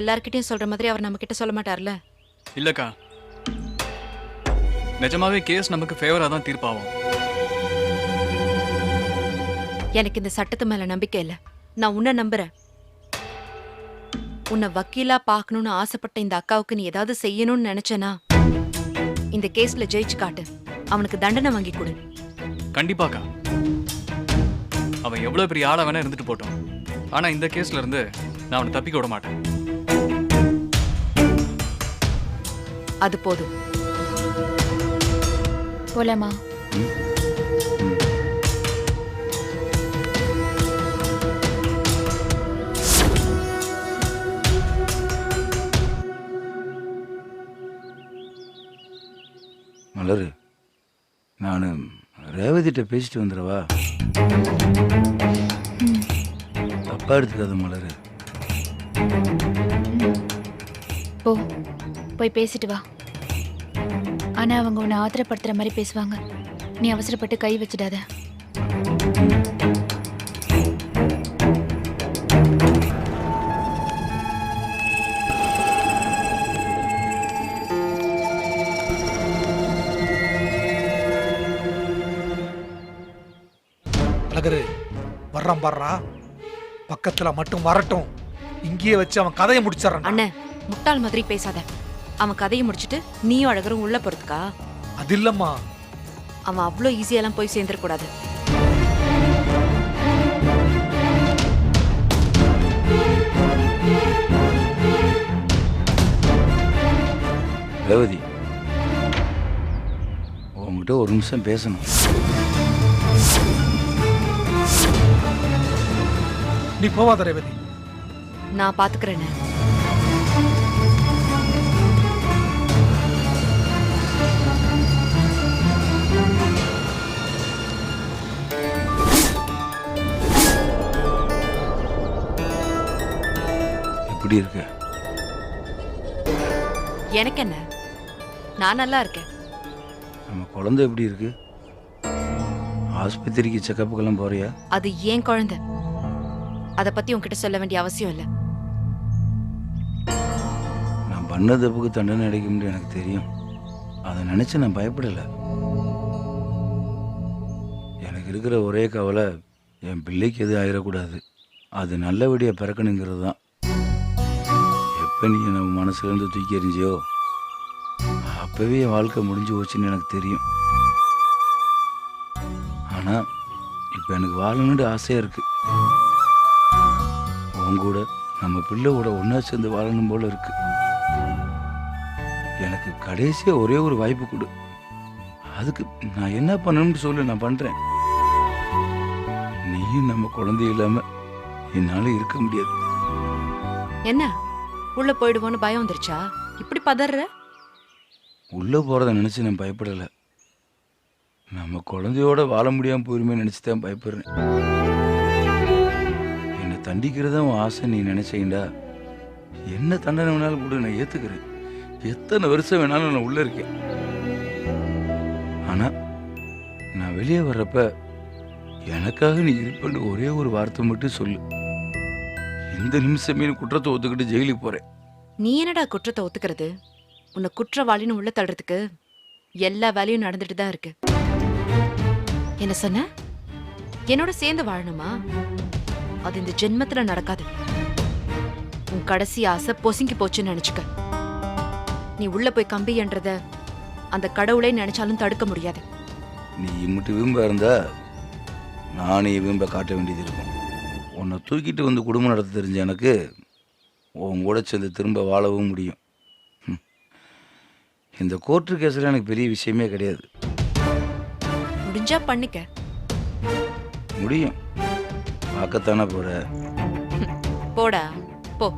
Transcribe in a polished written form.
எல்லார்கிட்டயும் சொல்ற மாதிரி அவர் நம்ம கிட்ட சொல்ல மாட்டார்ல. இல்லக்கா, நிஜமாவே கேஸ் நமக்கு ஃபேவரா தான் தீர்ப்பாகும். எனக்கு இந்த சட்டத்து மேல நம்பிக்கை இல்ல. நான் உன்னை நம்புறேன். உன்னை வக்கீலா பார்க்கணும்னு ஆசைப்பட்ட இந்த அக்காவுக்கு நீ ஏதாவது செய்யணும்னு நினைச்சனா இந்த கேஸ்ல ஜெயிச்சு காட்டு. அவனுக்கு தண்டனை வாங்கி கொடு. கண்டிப்பாக்கா. அவன் எவ்வளவு பெரிய ஆளா வேணா இருந்துட்டு போட்டோம். ஆனா இந்த கேஸ்ல இருந்து நான் அவனை தப்பிக்க விட மாட்டேன். அது போதும். போலாமா? மலரு, நான் ரேவதிட்ட பேசிட்டு வந்துடவா? தப்பா எடுத்துக்காத மலரு. போ, போய் பேசிட்டு வா. ஆனா அவங்க உன்னை ஆத்திரப்படுத்துற மாதிரி பேசுவாங்க. நீ அவசரப்பட்டு கை வச்சிடாத. அழகரு வர்றான் பாடுறா. பக்கத்துல மட்டும் வரட்டும். இங்கேயே வச்சு அவன் கதையை முடிச்சிடறான். அண்ணன், முட்டாள் மாதிரி பேசாத. அவன் கதையை முடிச்சிட்டு நீயும் அழகரும் உள்ள போறதுக்கா? அது இல்லம்மா. அவன் அவ்வளோ ஈஸியெல்லாம் போய் சேர்ந்துடக்கூடாது. ரேவதி, உங்ககிட்ட ஒரு நிமிஷம் பேசணும். நீ போவாத ரேவதி. நான் பாத்துக்கிறேன்னு. எப்படி இருக்க? எனக்கு என்ன, நான் நல்லா இருக்கேன். நம்ம குழந்தை எப்படி இருக்கு? ஆஸ்பத்திரிக்கு செக்கப்புக்கெல்லாம் போறியா? அது ஏன் குழந்தை. அதை பத்தி உன்கிட்ட சொல்ல வேண்டிய அவசியம் இல்லை. நான் பண்ண தப்புக்கு தண்டனை அடைக்கும்னு எனக்கு தெரியும். அதை நினைச்சு நான் பயப்படலை. எனக்கு இருக்கிற ஒரே கவலை என் பிள்ளைக்கு எதுவும் ஆயிடக்கூடாது. அது நல்லபடியாக பிறக்கணுங்கிறது தான். எப்போ நீ நம்ம மனசுலேருந்து தூக்கி எறிஞ்சியோ அப்போவே என் வாழ்க்கை முடிஞ்சு போச்சுன்னு எனக்கு தெரியும். ஆனால் இப்போ எனக்கு வாழணுன்னு ஆசையாக இருக்கு. உன் கூட நம்ம பிள்ளை கூட ஒன்றா சேர்ந்து வாழணும் போல இருக்கு. எனக்கு கடைசியாக ஒரே ஒரு வாய்ப்பு கொடு. அதுக்கு நான் என்ன பண்ணணும்னு சொல்லு, நான் பண்ணுறேன். நீயும் நம்ம குழந்தை இல்லாமல் என்னால் இருக்க முடியாது. என்ன உள்ள போயிடுவோன்னு பயம் வந்துருச்சா? இப்படி பதற. உள்ளே போகிறத நினச்சி நான் பயப்படலை. நம்ம குழந்தையோட வாழ முடியாமல் போயிருமே நினச்சி தான் பயப்படுறேன். என்னை தண்டிக்கிறதா உன் ஆசை நீ நினச்சிங்கடா, என்ன தண்டனை வேணாலும் கூட நான் ஏற்றுக்கிறேன். எத்தனை வருஷம் வேணாலும் நான் உள்ளே இருக்கேன். ஆனால் நான் வெளியே வர்றப்ப எனக்காக நீ இருப்பேன்னு ஒரே ஒரு வார்த்தை மட்டும் சொல்லு. இந்த நிமிஷமே குற்றத்தை ஒத்துக்கிட்டு ஜெயிலுக்கு போகிறேன். நீ என்னடா குற்றத்தை ஒத்துக்கிறது? உன்னை குற்றவாளின்னு உள்ள தள்ளுறதுக்கு எல்லா வேலையும் நடந்துட்டு தான் இருக்கு. என்ன சொன்ன? என்னோட சேர்ந்து வாழணுமா? அது இந்த ஜென்மத்துல நடக்காது. உன் கடைசி ஆசை பொசுங்கி போச்சுன்னு நினைச்சுக்க. நீ உள்ள போய் கம்பி என்றத அந்த கடவுளை நினைச்சாலும் தடுக்க முடியாது. நீ மட்டும் விரும்ப இருந்தா நானே விரும்ப காட்ட வேண்டியது இருக்கும். உன்னை தூக்கிட்டு வந்து குடும்பம் நடத்த தெரிஞ்ச எனக்கு உன் கூட சேர்ந்து திரும்ப வாழவும் முடியும். இந்த கோர்ட்டு கேஸில் எனக்கு பெரிய விஷயமே கிடையாது. முடிஞ்சா பண்ணிக்க. முடியும். பார்க்கத்தானே போற. போடா போ.